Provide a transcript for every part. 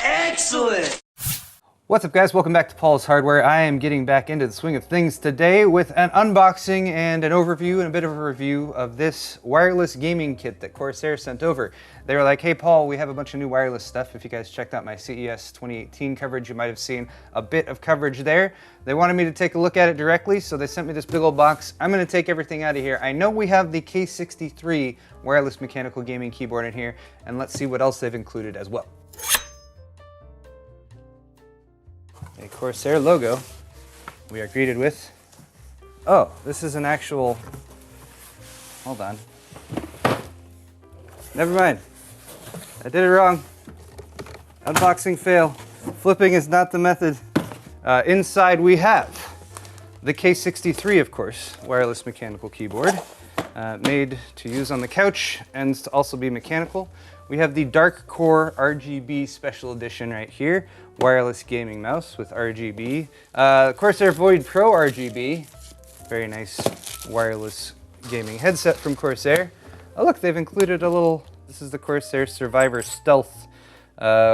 Excellent! What's up, guys? Welcome back to Paul's Hardware. I am getting back into the swing of things today with an unboxing and an overview and a bit of a review of this wireless gaming kit that Corsair sent over. They were like, hey Paul, we have a bunch of new wireless stuff. If you guys checked out my CES 2018 coverage, you might have seen a bit of coverage there. They wanted me to take a look at it directly, so they sent me this big old box. I'm gonna take everything out of here. I know we have the K63 wireless mechanical gaming keyboard in here, and let's see what else they've included as well. A Corsair logo. We are greeted with, oh, this is an actual, hold on. Never mind. I did it wrong. Unboxing fail. Flipping is not the method. Inside we have the K63, of course, wireless mechanical keyboard, made to use on the couch and to also be mechanical. We have the Dark Core RGB Special Edition right here, wireless gaming mouse with RGB. Corsair Void Pro RGB, very nice wireless gaming headset from Corsair. Oh look, they've included a little, this is the Corsair Survivor Stealth,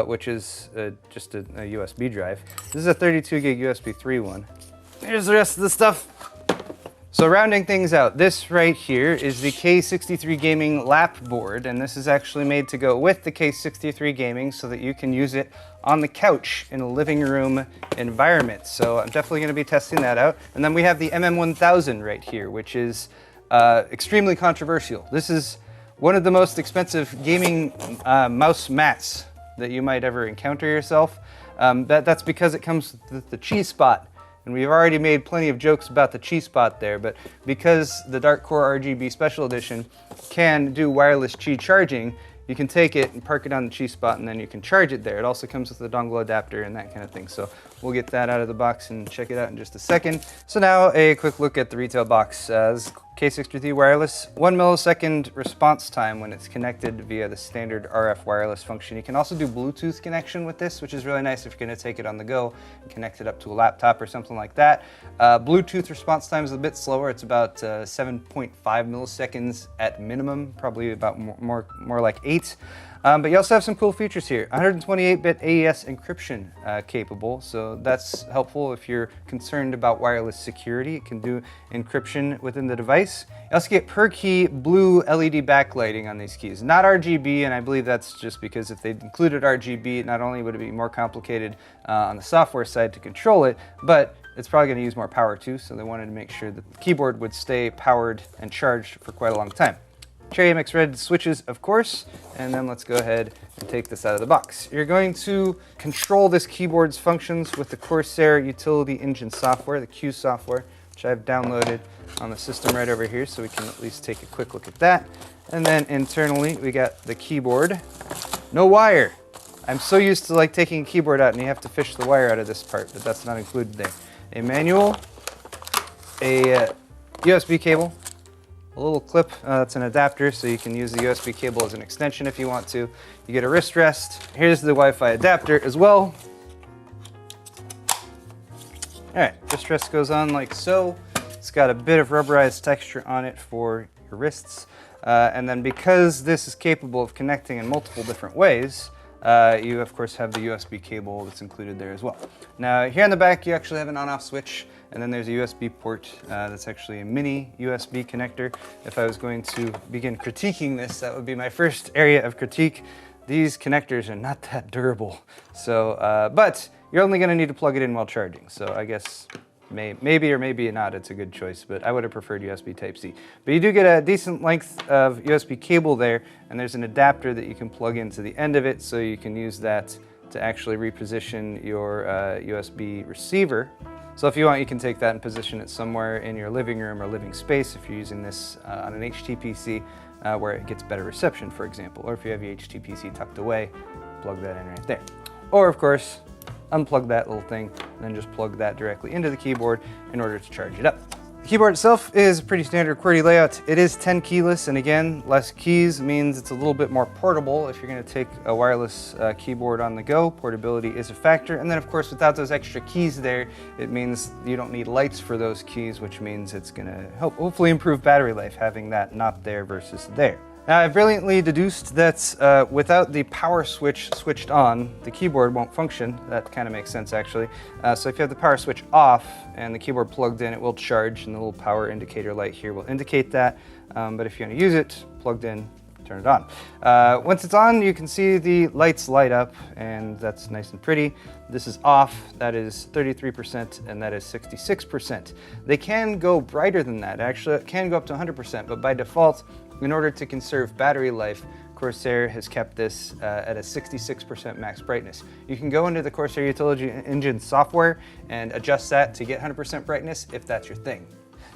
which is just a USB drive. This is a 32 gig USB 3 one. Here's the rest of the stuff. So rounding things out, this right here is the K63 Gaming lap board, and this is actually made to go with the K63 Gaming so that you can use it on the couch in a living room environment. So I'm definitely going to be testing that out. And then we have the MM1000 right here, which is extremely controversial. This is one of the most expensive gaming mouse mats that you might ever encounter yourself. That's because it comes with the Qi Spot. And we've already made plenty of jokes about the Qi Spot there, but because the Dark Core RGB Special Edition can do wireless Qi charging, you can take it and park it on the Qi Spot and then you can charge it there. It also comes with a dongle adapter and that kind of thing. So we'll get that out of the box and check it out in just a second. So now a quick look at the retail box. This K63 wireless, 1 millisecond response time when it's connected via the standard RF wireless function. You can also do Bluetooth connection with this, which is really nice if you're gonna take it on the go and connect it up to a laptop or something like that. Bluetooth response time is a bit slower. It's about 7.5 milliseconds at minimum, probably about more like 8. But you also have some cool features here. 128-bit AES encryption capable, so that's helpful if you're concerned about wireless security. It can do encryption within the device. You also get per key blue LED backlighting on these keys. Not RGB, and I believe that's just because if they included RGB, not only would it be more complicated on the software side to control it, but it's probably going to use more power too, so they wanted to make sure that the keyboard would stay powered and charged for quite a long time. Cherry MX Red switches, of course, and then let's go ahead and take this out of the box. You're going to control this keyboard's functions with the Corsair Utility Engine software, the Q software, which I've downloaded on the system right over here, so we can at least take a quick look at that. And then internally, we got the keyboard. No wire. I'm so used to like taking a keyboard out and you have to fish the wire out of this part, but that's not included there. A manual, a USB cable, a little clip, that's an adapter, so you can use the USB cable as an extension if you want to. You get a wrist rest. Here's the Wi-Fi adapter as well. All right, wrist rest goes on like so. It's got a bit of rubberized texture on it for your wrists. And then because this is capable of connecting in multiple different ways, you of course have the USB cable that's included there as well. Now here on the back you actually have an on-off switch, and then there's a USB port that's actually a mini USB connector. If I was going to begin critiquing this, that would be my first area of critique. These connectors are not that durable. So, but you're only gonna need to plug it in while charging. So I guess maybe or maybe not, it's a good choice, but I would have preferred USB Type-C. But you do get a decent length of USB cable there, and there's an adapter that you can plug into the end of it, so you can use that to actually reposition your USB receiver. So if you want, you can take that and position it somewhere in your living room or living space if you're using this on an HTPC where it gets better reception, for example. Or if you have your HTPC tucked away, plug that in right there. Or of course, unplug that little thing and then just plug that directly into the keyboard in order to charge it up. The keyboard itself is a pretty standard QWERTY layout. It is 10 keyless, and again, less keys means it's a little bit more portable. If you're going to take a wireless keyboard on the go, portability is a factor. And then of course, without those extra keys there, it means you don't need lights for those keys, which means it's going to hopefully improve battery life, having that not there versus there. Now, I brilliantly deduced that without the power switch switched on, the keyboard won't function. That kind of makes sense, actually. So if you have the power switch off and the keyboard plugged in, it will charge, and the little power indicator light here will indicate that. But if you want to use it plugged in, turn it on. Once it's on, you can see the lights light up, and that's nice and pretty. This is off, that is 33%, and that is 66%. They can go brighter than that. Actually, it can go up to 100%, but by default, in order to conserve battery life, Corsair has kept this at a 66% max brightness. You can go into the Corsair Utility Engine software and adjust that to get 100% brightness if that's your thing.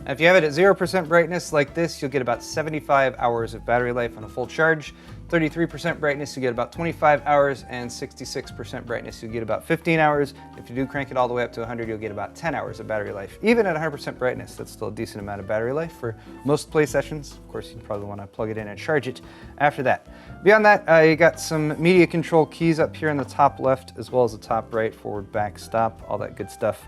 Now, if you have it at 0% brightness like this, you'll get about 75 hours of battery life on a full charge. 33% brightness, you get about 25 hours, and 66% brightness, you get about 15 hours. If you do crank it all the way up to 100, you'll get about 10 hours of battery life. Even at 100% brightness, that's still a decent amount of battery life for most play sessions. Of course, you probably want to plug it in and charge it after that. Beyond that, you got some media control keys up here in the top left, as well as the top right, forward, back, stop, all that good stuff.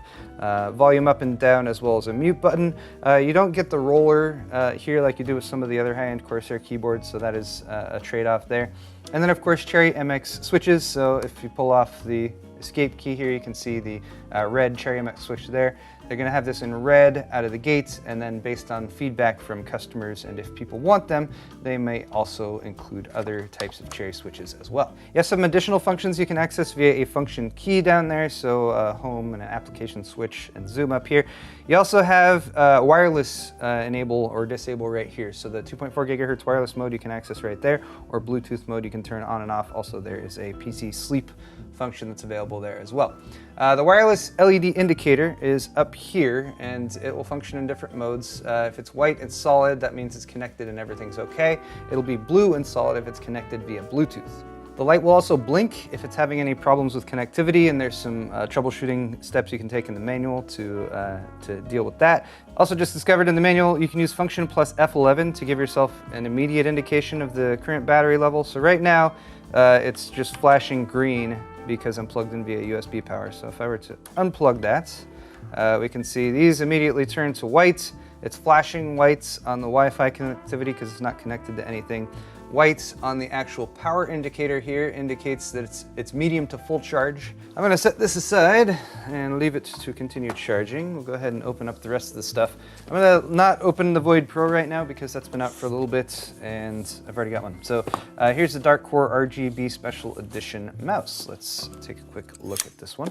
Volume up and down, as well as a mute button. You don't get the roller here like you do with some of the other high-end Corsair keyboards, so that is a trade-off there. And then of course Cherry MX switches, so if you pull off the escape key here, you can see the red Cherry MX switch there. They're going to have this in red out of the gate, and then based on feedback from customers and if people want them, they may also include other types of Cherry switches as well. You have some additional functions you can access via a function key down there, so home and an application switch and zoom up here. You also have wireless enable or disable right here, so the 2.4 gigahertz wireless mode you can access right there, or Bluetooth mode you can turn on and off. Also, there is a PC sleep function that's available there as well. The wireless LED indicator is up here, and it will function in different modes. If it's white and solid, that means it's connected and everything's okay. It'll be blue and solid if it's connected via Bluetooth. The light will also blink if it's having any problems with connectivity, and there's some troubleshooting steps you can take in the manual to deal with that. Also, just discovered in the manual, you can use function plus F11 to give yourself an immediate indication of the current battery level. So right now, it's just flashing green because I'm plugged in via USB power. So if I were to unplug that, we can see these immediately turn to white. It's flashing whites on the Wi-Fi connectivity because it's not connected to anything. White on the actual power indicator here indicates that it's medium to full charge. I'm going to set this aside and leave it to continue charging. We'll go ahead and open up the rest of the stuff. I'm going to not open the Void Pro right now because that's been out for a little bit and I've already got one. So here's the Dark Core RGB Special Edition mouse. Let's take a quick look at this one.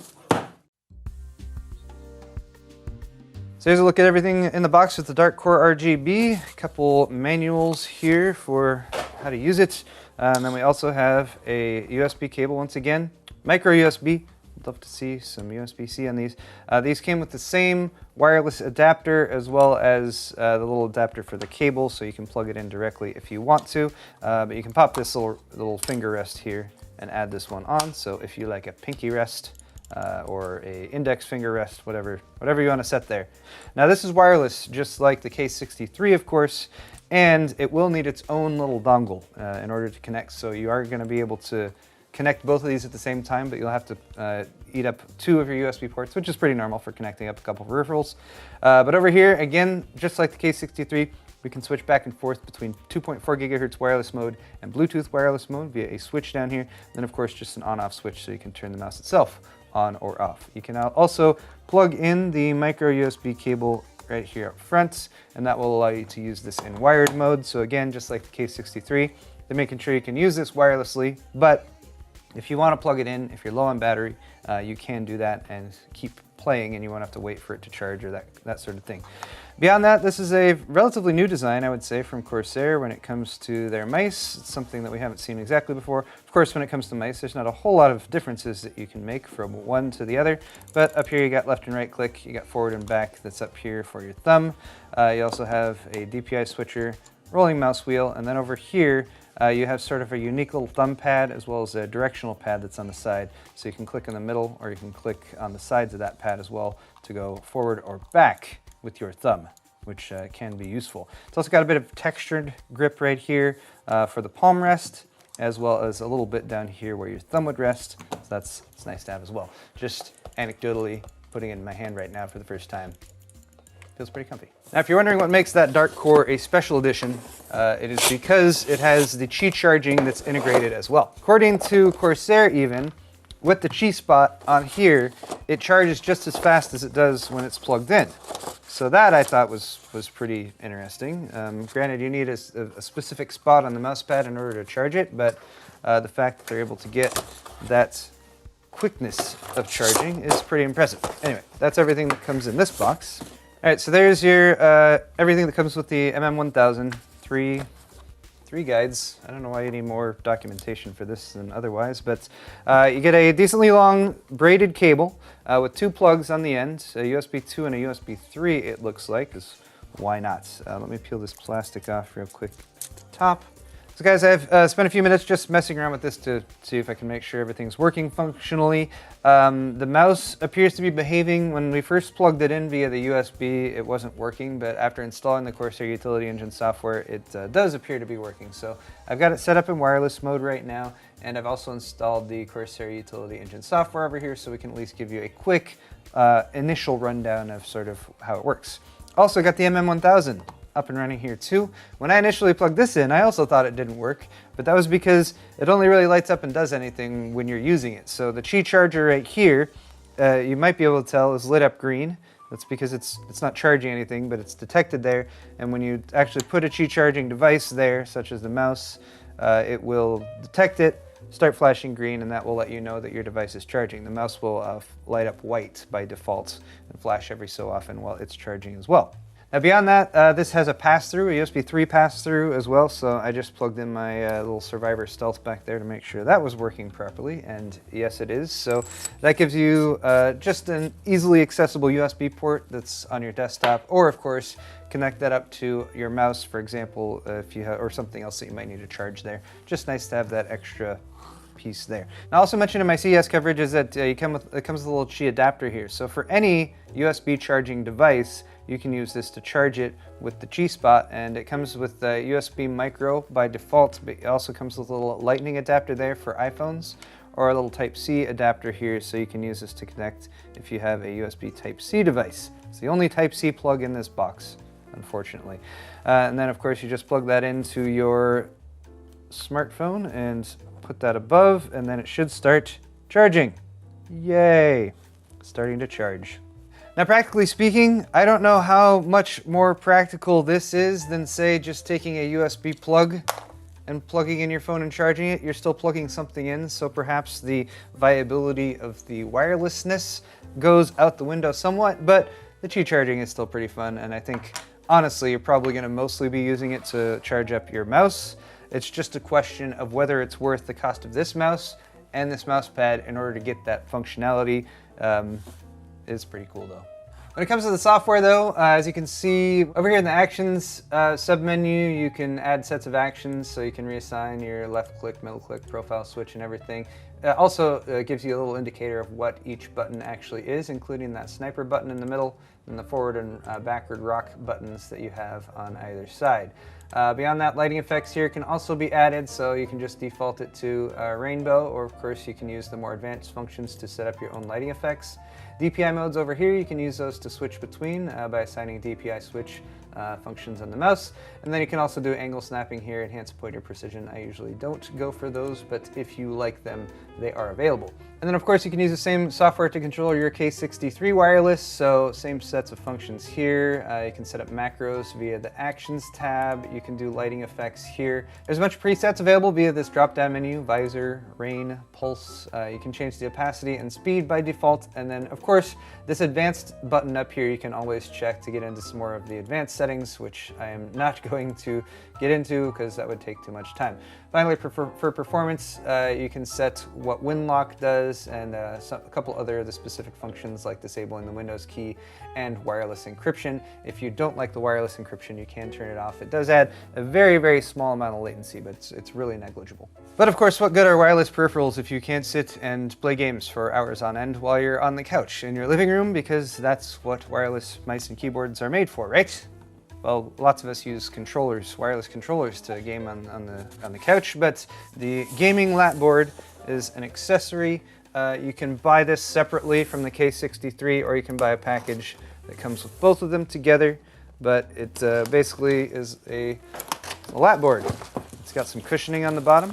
So here's a look at everything in the box with the Dark Core RGB. A couple manuals here for how to use it. And then we also have a USB cable once again, micro USB. I'd love to see some USB-C on these. These came with the same wireless adapter as well as the little adapter for the cable, so you can plug it in directly if you want to. But you can pop this little finger rest here and add this one on. So if you like a pinky rest, or a index finger rest, whatever you want to set there. Now this is wireless, just like the K63, of course, and it will need its own little dongle in order to connect. So you are going to be able to connect both of these at the same time, but you'll have to eat up 2 of your USB ports, which is pretty normal for connecting up a couple of peripherals. But over here, again, just like the K63, we can switch back and forth between 2.4 gigahertz wireless mode and Bluetooth wireless mode via a switch down here. Then, of course, just an on-off switch so you can turn the mouse itself on or off. You can also plug in the micro USB cable right here up front, and that will allow you to use this in wired mode. So again, just like the K63, they're making sure you can use this wirelessly, but if you want to plug it in, if you're low on battery, you can do that and keep playing, and you won't have to wait for it to charge or that sort of thing. Beyond that, this is a relatively new design, I would say, from Corsair when it comes to their mice. It's something that we haven't seen exactly before. Of course, when it comes to mice, there's not a whole lot of differences that you can make from one to the other, but up here you got left and right click, you got forward and back that's up here for your thumb. You also have a DPI switcher, rolling mouse wheel, and then over here you have sort of a unique little thumb pad as well as a directional pad that's on the side. So you can click in the middle or you can click on the sides of that pad as well to go forward or back with your thumb, which can be useful. It's also got a bit of textured grip right here for the palm rest, as well as a little bit down here where your thumb would rest. So it's nice to have as well. Just anecdotally putting it in my hand right now for the first time. Feels pretty comfy. Now, if you're wondering what makes that Dark Core a special edition, it is because it has the Qi charging that's integrated as well. According to Corsair even, with the Qi spot on here, it charges just as fast as it does when it's plugged in. So that I thought was pretty interesting. Granted, you need a specific spot on the mouse pad in order to charge it, but the fact that they're able to get that quickness of charging is pretty impressive. Anyway, that's everything that comes in this box. All right, so there's your everything that comes with the MM1000. Three guides. I don't know why you need more documentation for this than otherwise, but you get a decently long braided cable with 2 plugs on the end, a USB 2 and a USB 3 it looks like, because why not? Let me peel this plastic off real quick at the top. So guys, I've spent a few minutes just messing around with this to see if I can make sure everything's working functionally. The mouse appears to be behaving. When we first plugged it in via the USB, it wasn't working, but after installing the Corsair Utility Engine software, it does appear to be working. So I've got it set up in wireless mode right now, and I've also installed the Corsair Utility Engine software over here so we can at least give you a quick initial rundown of sort of how it works. Also got the MM1000 up and running here too. When I initially plugged this in, I also thought it didn't work, but that was because it only really lights up and does anything when you're using it. So the Qi charger right here, you might be able to tell is lit up green. That's because it's not charging anything, but it's detected there. And when you actually put a Qi charging device there, such as the mouse, it will detect it, start flashing green, and that will let you know that your device is charging. The mouse will light up white by default and flash every so often while it's charging as well. Now beyond that, this has a pass-through, a USB 3 pass-through as well, so I just plugged in my little Survivor Stealth back there to make sure that was working properly, and yes it is. So that gives you just an easily accessible USB port that's on your desktop, or of course connect that up to your mouse, for example, if you have, or something else that you might need to charge there. Just nice to have that extra piece there. Now, I also mentioned in my CES coverage is that it comes with a little Qi adapter here. So for any USB charging device, you can use this to charge it with the Qi spot, and it comes with the USB micro by default, but it also comes with a little lightning adapter there for iPhones, or a little Type-C adapter here, so you can use this to connect if you have a USB Type-C device. It's the only Type-C plug in this box, unfortunately. And then of course you just plug that into your smartphone and put that above, and then it should start charging. Yay! Starting to charge. Now, practically speaking, I don't know how much more practical this is than, say, just taking a USB plug and plugging in your phone and charging it. You're still plugging something in, so perhaps the viability of the wirelessness goes out the window somewhat, but the Qi charging is still pretty fun, and I think, honestly, you're probably going to mostly be using it to charge up your mouse. It's just a question of whether it's worth the cost of this mouse and this mouse pad in order to get that functionality. It's pretty cool though. When it comes to the software though, as you can see over here in the actions submenu, you can add sets of actions, so you can reassign your left click, middle click, profile switch and everything. Also gives you a little indicator of what each button actually is, including that sniper button in the middle and the forward and backward rock buttons that you have on either side. Beyond that, lighting effects here can also be added, so you can just default it to rainbow, or of course you can use the more advanced functions to set up your own lighting effects. DPI modes over here, you can use those to switch between by assigning DPI switch functions on the mouse. And then you can also do angle snapping here, enhance pointer precision. I usually don't go for those, but if you like them, they are available. And then of course you can use the same software to control your K63 wireless, so same sets of functions here. You can set up macros via the Actions tab. You can do lighting effects here. There's a bunch of presets available via this drop-down menu, visor, rain, pulse. You can change the opacity and speed by default, and then of course this advanced button up here you can always check to get into some more of the advanced settings, which I am not going to get into because that would take too much time. Finally, for performance, you can set what WinLock does and a couple other of the specific functions like disabling the Windows key and wireless encryption. If you don't like the wireless encryption, you can turn it off. It does add a very, very small amount of latency, but it's really negligible. But of course, what good are wireless peripherals if you can't sit and play games for hours on end while you're on the couch in your living room, because that's what wireless mice and keyboards are made for, right? Well, lots of us use controllers, wireless controllers, to game on the couch, but the gaming lat board is an accessory. You can buy this separately from the K63, or you can buy a package that comes with both of them together. but it basically is a lap board. It's got some cushioning on the bottom.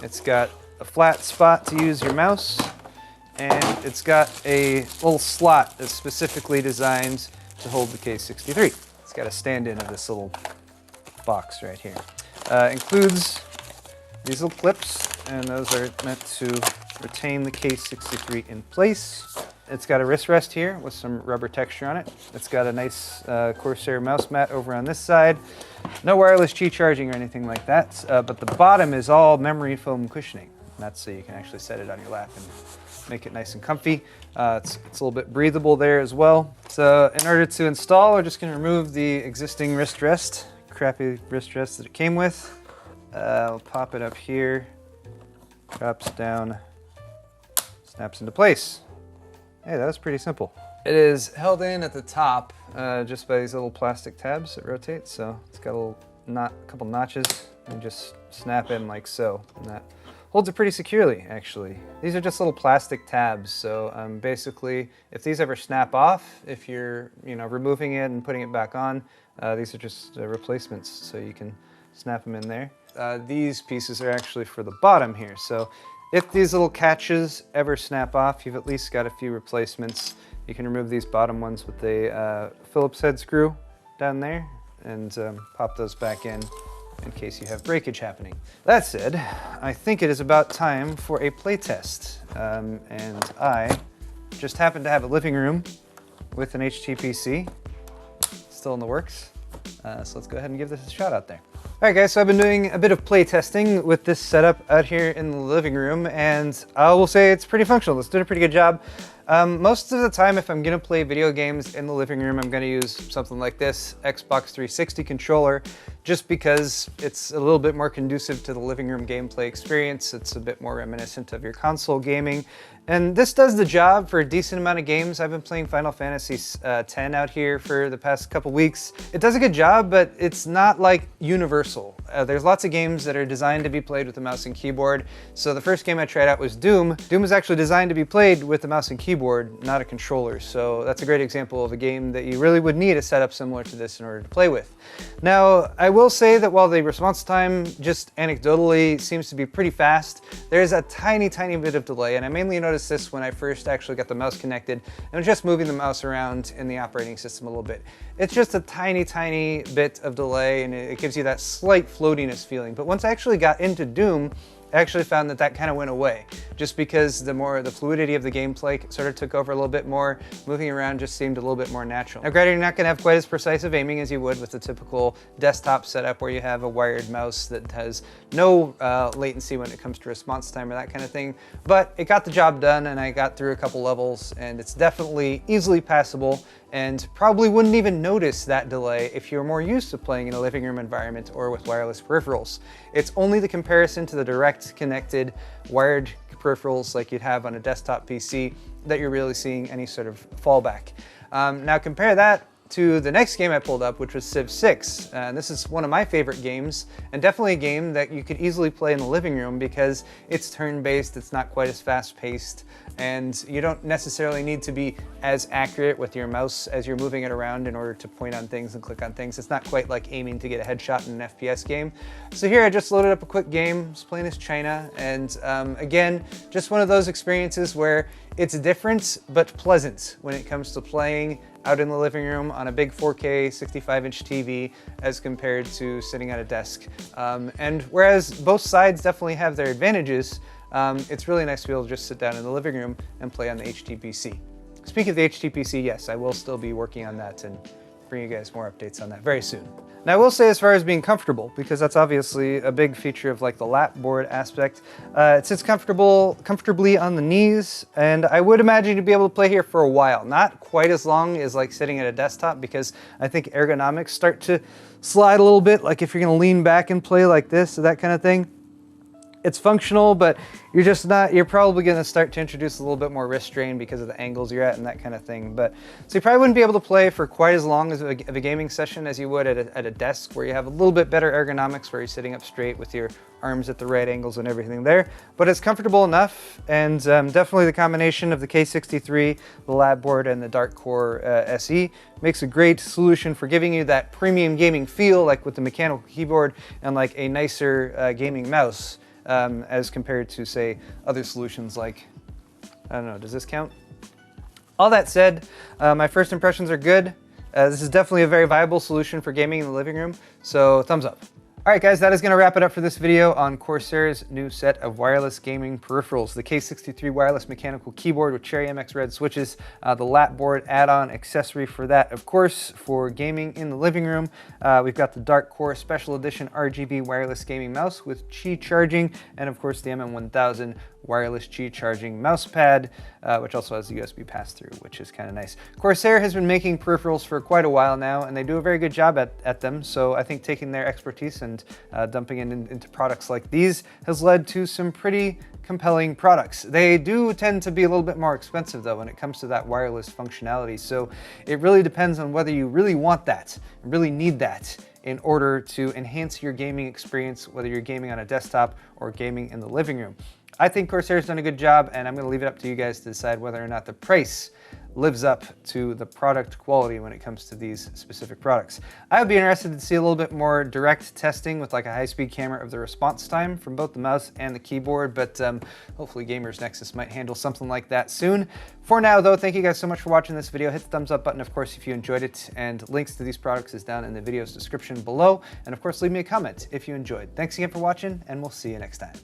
It's got a flat spot to use your mouse, and it's got a little slot that's specifically designed to hold the Case63. It's got a stand-in of this little box right here. Includes these little clips, and those are meant to retain the Case63 in place. It's got a wrist rest here with some rubber texture on it. It's got a nice Corsair mouse mat over on this side. No wireless Qi charging or anything like that, but the bottom is all memory foam cushioning. That's so you can actually set it on your lap and make it nice and comfy. It's a little bit breathable there as well. So in order to install, we're just going to remove the existing wrist rest, crappy wrist rest that it came with. We'll pop it up here, drops down, snaps into place. Hey, that was pretty simple. It is held in at the top just by these little plastic tabs that rotate. So it's got a couple notches, and just snap in like so. And that holds it pretty securely, actually. These are just little plastic tabs. So basically, if these ever snap off, if you're removing it and putting it back on, these are just replacements. So you can snap them in there. These pieces are actually for the bottom here. So if these little catches ever snap off, you've at least got a few replacements. You can remove these bottom ones with a Phillips head screw down there and pop those back in case you have breakage happening. That said, I think it is about time for a play test. And I just happen to have a living room with an HTPC still in the works. So let's go ahead and give this a shot out there. All right, guys, so I've been doing a bit of play testing with this setup out here in the living room, and I will say it's pretty functional. It's doing a pretty good job. Most of the time, if I'm gonna play video games in the living room, I'm gonna use something like this Xbox 360 controller, just because it's a little bit more conducive to the living room gameplay experience. It's a bit more reminiscent of your console gaming. And this does the job for a decent amount of games. I've been playing Final Fantasy X out here for the past couple weeks. It does a good job, but it's not like universal. There's lots of games that are designed to be played with a mouse and keyboard. So the first game I tried out was Doom. Doom was actually designed to be played with a mouse and keyboard, not a controller. So that's a great example of a game that you really would need a setup similar to this in order to play with. Now, I will say that while the response time just anecdotally seems to be pretty fast, there's a tiny bit of delay, and I mainly noticed this when I first actually got the mouse connected and just moving the mouse around in the operating system a little bit. It's just a tiny bit of delay, and it gives you that slight floatiness feeling. But once I actually got into Doom, I actually found that that kind of went away, just because the fluidity of the gameplay sort of took over a little bit more. Moving around just seemed a little bit more natural. Now granted, you're not going to have quite as precise of aiming as you would with the typical desktop setup where you have a wired mouse that has no latency when it comes to response time or that kind of thing, but it got the job done, and I got through a couple levels, and it's definitely easily passable, and probably wouldn't even notice that delay if you're more used to playing in a living room environment or with wireless peripherals. It's only the comparison to the direct connected wired peripherals like you'd have on a desktop PC that you're really seeing any sort of fallback. Now compare that to the next game I pulled up, which was Civ 6. And this is one of my favorite games, and definitely a game that you could easily play in the living room because it's turn-based, it's not quite as fast-paced, and you don't necessarily need to be as accurate with your mouse as you're moving it around in order to point on things and click on things. It's not quite like aiming to get a headshot in an FPS game. So here I just loaded up a quick game, was playing as China, and again, just one of those experiences where it's different but pleasant when it comes to playing out in the living room on a big 4K 65-inch TV as compared to sitting at a desk. And whereas both sides definitely have their advantages, it's really nice to be able to just sit down in the living room and play on the HTPC. Speaking of the HTPC, yes, I will still be working on that and bring you guys more updates on that very soon. Now I will say, as far as being comfortable, because that's obviously a big feature of like the lap board aspect, it sits comfortably on the knees, and I would imagine you'd be able to play here for a while. Not quite as long as like sitting at a desktop, because I think ergonomics start to slide a little bit, like if you're gonna lean back and play like this or that kind of thing. It's functional, but you're probably gonna start to introduce a little bit more wrist strain because of the angles you're at and that kind of thing. But so you probably wouldn't be able to play for quite as long as of a gaming session as you would at a desk where you have a little bit better ergonomics, where you're sitting up straight with your arms at the right angles and everything there. But it's comfortable enough, and definitely the combination of the K63, the lab board, and the Dark Core SE makes a great solution for giving you that premium gaming feel, like with the mechanical keyboard and like a nicer gaming mouse. As compared to, say, other solutions like, I don't know, does this count? All that said, my first impressions are good. This is definitely a very viable solution for gaming in the living room, so thumbs up. All right, guys, that is going to wrap it up for this video on Corsair's new set of wireless gaming peripherals. The K63 wireless mechanical keyboard with Cherry MX Red switches, the lap board add-on accessory for that, of course, for gaming in the living room. We've got the Dark Core Special Edition RGB wireless gaming mouse with Qi charging, and of course the MM1000 wireless Qi charging mouse pad, which also has a USB pass-through, which is kind of nice. Corsair has been making peripherals for quite a while now, and they do a very good job at them, so I think taking their expertise and dumping it into products like these has led to some pretty compelling products. They do tend to be a little bit more expensive though when it comes to that wireless functionality, so it really depends on whether you really want that, really need that in order to enhance your gaming experience, whether you're gaming on a desktop or gaming in the living room. I think Corsair's done a good job, and I'm going to leave it up to you guys to decide whether or not the price lives up to the product quality when it comes to these specific products. I would be interested to see a little bit more direct testing with like a high-speed camera of the response time from both the mouse and the keyboard, but hopefully Gamers Nexus might handle something like that soon. For now though, thank you guys so much for watching this video. Hit the thumbs up button, of course, if you enjoyed it, and links to these products is down in the video's description below. And of course, leave me a comment if you enjoyed. Thanks again for watching, and we'll see you next time.